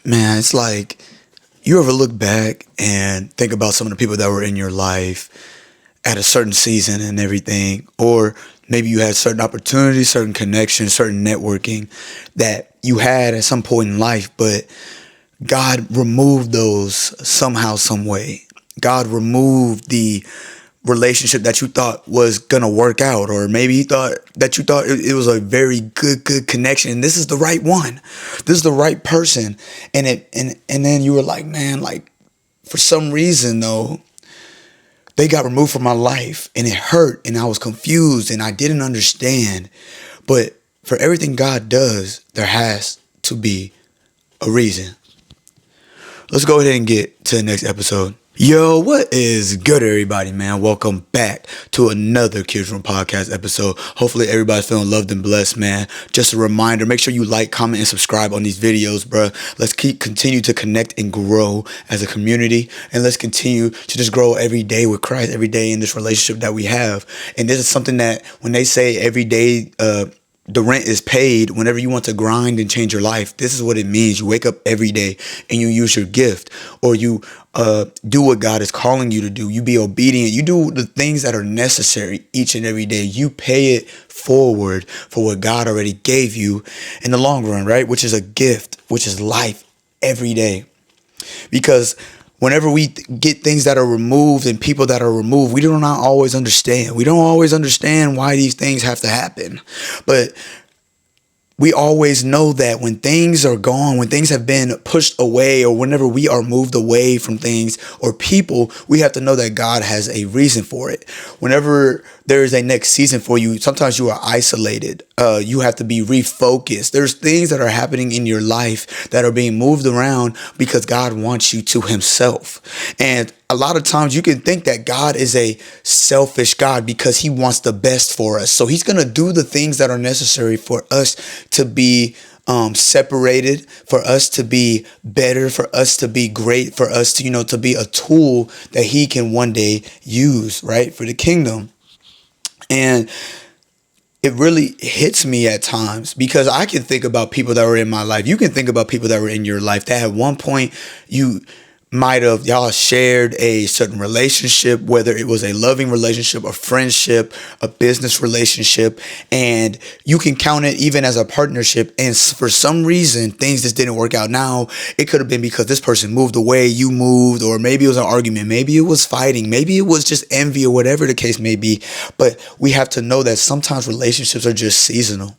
Man, it's like you ever look back and think about some of the people that were in your life at a certain season and everything, or maybe you had certain opportunities, certain connections, certain networking that you had at some point in life, but God removed those somehow, some way. God removed the relationship that you thought was gonna work out, or maybe you thought it was a very good connection. And this is the right one. This is the right person. And then you were like, man, like for some reason though, they got removed from my life and it hurt and I was confused and I didn't understand. But for everything God does, there has to be a reason. Let's go ahead and get to the next episode. Yo, what is good, everybody, man? Welcome back to another Kids Room Podcast episode. Hopefully everybody's feeling loved and blessed, man. Just a reminder, make sure you like, comment, and subscribe on these videos, bro. Let's continue to connect and grow as a community, and let's continue to just grow every day with Christ, every day in this relationship that we have. And this is something that when they say every day, the rent is paid. Whenever you want to grind and change your life, this is what it means. You wake up every day and you use your gift, or you do what God is calling you to do. You be obedient. You do the things that are necessary each and every day. You pay it forward for what God already gave you in the long run, right? Which is a gift, which is life every day. Because whenever we get things that are removed and people that are removed, we do not always understand. We don't always understand why these things have to happen. But we always know that when things are gone, when things have been pushed away, or whenever we are moved away from things or people, we have to know that God has a reason for it. Whenever there is a next season for you, sometimes you are isolated. You have to be refocused. There's things that are happening in your life that are being moved around because God wants you to himself. And a lot of times you can think that God is a selfish God because he wants the best for us. So he's going to do the things that are necessary for us to be separated, for us to be better, for us to be great, for us to, to be a tool that he can one day use, right, for the kingdom. And it really hits me at times because I can think about people that were in my life. You can think about people that were in your life that at one point y'all shared a certain relationship, whether it was a loving relationship, a friendship, a business relationship, and you can count it even as a partnership. And for some reason, things just didn't work out. Now, it could have been because this person moved away, you moved, or maybe it was an argument, maybe it was fighting, maybe it was just envy, or whatever the case may be. But we have to know that sometimes relationships are just seasonal.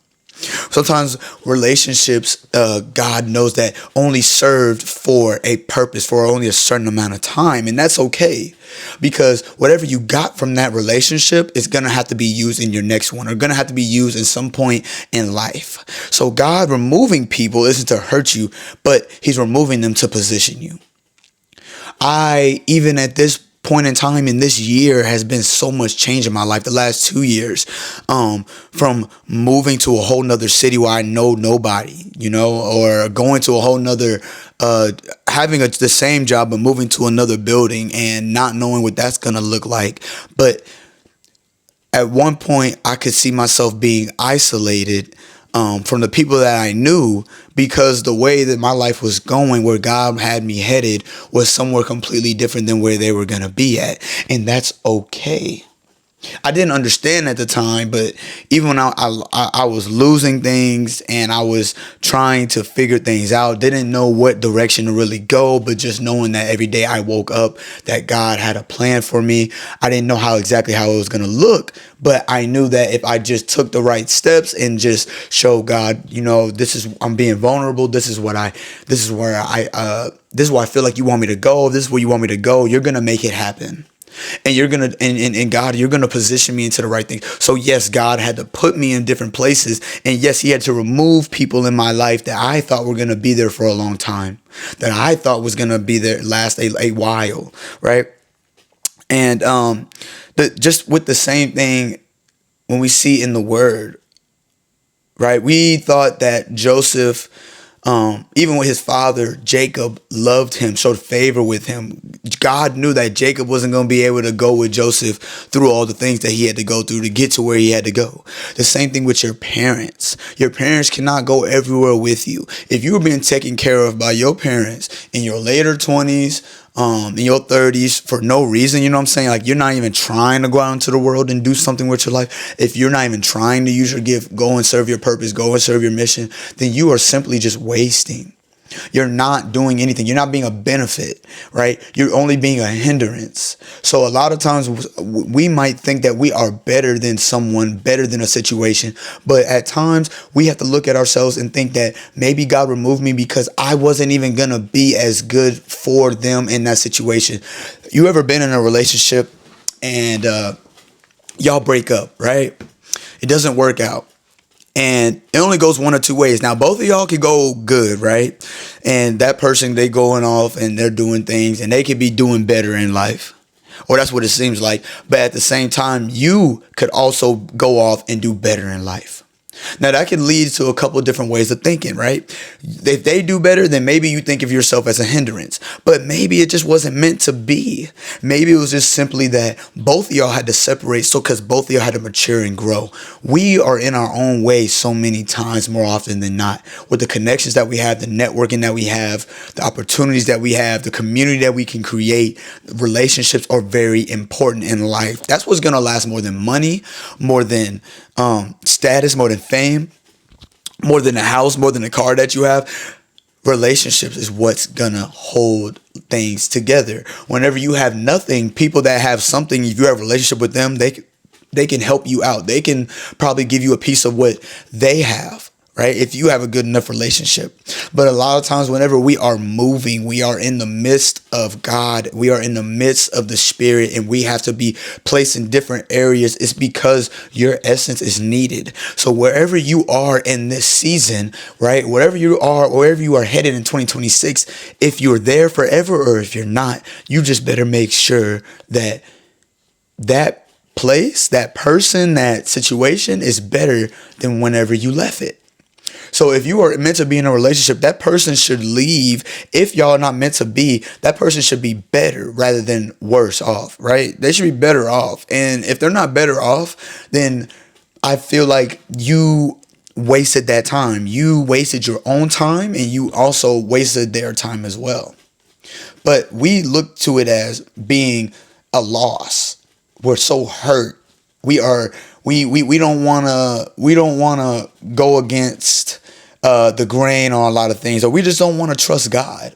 Sometimes relationships, God knows that only served for a purpose, for only a certain amount of time. And that's okay, because whatever you got from that relationship is going to have to be used in your next one, or going to have to be used in some point in life. So God removing people isn't to hurt you, but he's removing them to position you. Even at this point in time in this year has been so much change in my life. The last 2 years, from moving to a whole nother city where I know nobody, or going to a whole nother, having the same job, but moving to another building and not knowing what that's going to look like. But at one point I could see myself being isolated from the people that I knew, because the way that my life was going, where God had me headed, was somewhere completely different than where they were going to be at. And that's okay. I didn't understand at the time, but even when I was losing things and I was trying to figure things out, didn't know what direction to really go, but just knowing that every day I woke up, that God had a plan for me. I didn't know exactly how it was going to look, but I knew that if I just took the right steps and just showed God, I'm being vulnerable. This is where I feel like you want me to go. This is where you want me to go. You're going to make it happen. And you're going to, and God, you're going to position me into the right thing. So yes, God had to put me in different places. And yes, he had to remove people in my life that I thought were going to be there for a long time, that I thought was going to be there, last a while. Right. And, just with the same thing, when we see in the word, right, we thought that Joseph, even with his father, Jacob, loved him, showed favor with him. God knew that Jacob wasn't going to be able to go with Joseph through all the things that he had to go through to get to where he had to go. The same thing with your parents. Your parents cannot go everywhere with you. If you were being taken care of by your parents in your later 20s, in your 30s for no reason, you know what I'm saying? Like, you're not even trying to go out into the world and do something with your life. If you're not even trying to use your gift, go and serve your purpose, go and serve your mission, then you are simply just wasting. You're not doing anything. You're not being a benefit, right? You're only being a hindrance. So a lot of times we might think that we are better than someone, better than a situation. But at times we have to look at ourselves and think that maybe God removed me because I wasn't even going to be as good for them in that situation. You ever been in a relationship and y'all break up, right? It doesn't work out. And it only goes one or two ways. Now, both of y'all could go good, right? And that person, they going off and they're doing things and they could be doing better in life. Or that's what it seems like. But at the same time, you could also go off and do better in life. Now, that can lead to a couple of different ways of thinking, right? If they do better, then maybe you think of yourself as a hindrance. But maybe it just wasn't meant to be. Maybe it was just simply that both of y'all had to separate because both of y'all had to mature and grow. We are in our own way so many times more often than not. With the connections that we have, the networking that we have, the opportunities that we have, the community that we can create, relationships are very important in life. That's what's going to last more than money, more than status, more than fame, more than a house, more than a car that you have. Relationships is what's gonna hold things together. Whenever you have nothing, people that have something, if you have a relationship with them, they can help you out. They can probably give you a piece of what they have, right? If you have a good enough relationship. But a lot of times whenever we are moving, we are in the midst of God. We are in the midst of the Spirit, and we have to be placed in different areas. It's because your essence is needed. So wherever you are in this season, right? Wherever you are headed in 2026, if you're there forever or if you're not, you just better make sure that that place, that person, that situation is better than whenever you left it. So if you are meant to be in a relationship, that person should leave. If y'all are not meant to be, that person should be better rather than worse off, right? They should be better off. And if they're not better off, then I feel like you wasted that time. You wasted your own time and you also wasted their time as well. But we look to it as being a loss. We're so hurt. We don't wanna go against the grain on a lot of things, or we just don't want to trust God.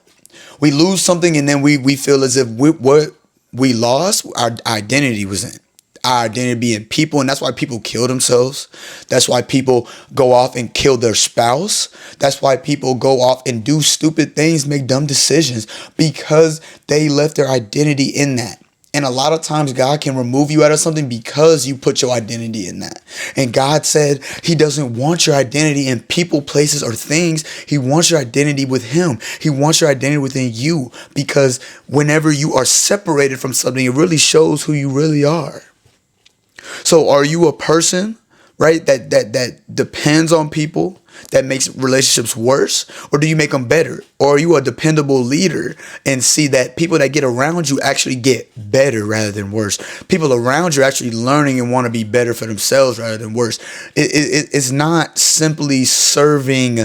We lose something and then we feel as if what we lost, our identity was in. Our identity being people, and that's why people kill themselves. That's why people go off and kill their spouse. That's why people go off and do stupid things, make dumb decisions, because they left their identity in that. And a lot of times God can remove you out of something because you put your identity in that. And God said he doesn't want your identity in people, places, or things. He wants your identity with him. He wants your identity within you, because whenever you are separated from something, it really shows who you really are. So are you a person, right, that depends on people, that makes relationships worse? Or do you make them better? Or are you a dependable leader and see that people that get around you actually get better rather than worse? People around you are actually learning and want to be better for themselves rather than worse. It's not simply serving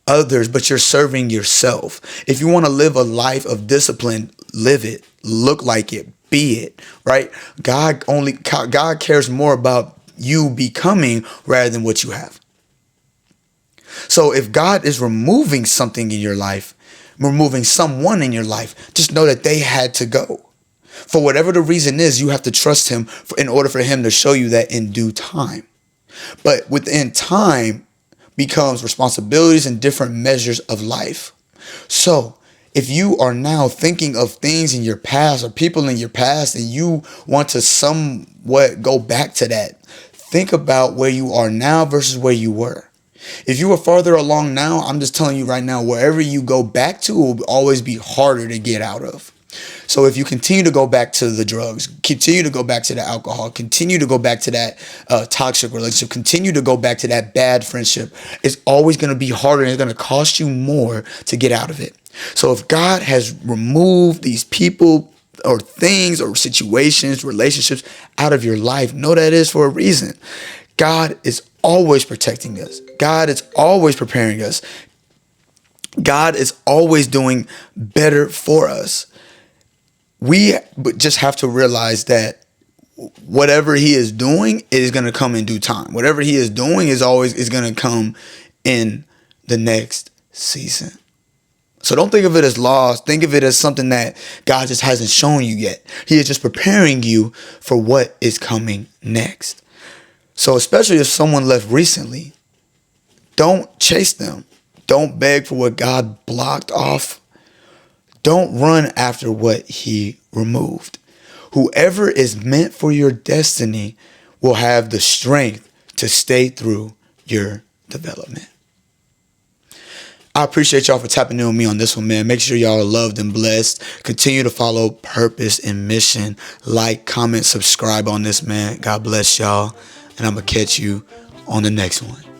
others, but you're serving yourself. If you want to live a life of discipline, live it, look like it, be it, right? God cares more about you becoming rather than what you have. So if God is removing something in your life, removing someone in your life, just know that they had to go. For whatever the reason is, you have to trust him in order for him to show you that in due time. But within time becomes responsibilities and different measures of life. So if you are now thinking of things in your past or people in your past and you want to somewhat go back to that, think about where you are now versus where you were. If you are farther along now, I'm just telling you right now, wherever you go back to will always be harder to get out of. So if you continue to go back to the drugs, continue to go back to the alcohol, continue to go back to that toxic relationship, continue to go back to that bad friendship, it's always going to be harder and it's going to cost you more to get out of it. So if God has removed these people, or things or situations, relationships out of your life, know that it is for a reason. God is always protecting us. God is always preparing us. God is always doing better for us. We just have to realize that whatever he is doing is going to come in due time. Whatever he is doing is going to come in the next season. So don't think of it as lost. Think of it as something that God just hasn't shown you yet. He is just preparing you for what is coming next. So especially if someone left recently, don't chase them. Don't beg for what God blocked off. Don't run after what he removed. Whoever is meant for your destiny will have the strength to stay through your development. I appreciate y'all for tapping in with me on this one, man. Make sure y'all are loved and blessed. Continue to follow purpose and mission. Like, comment, subscribe on this, man. God bless y'all. And I'm going to catch you on the next one.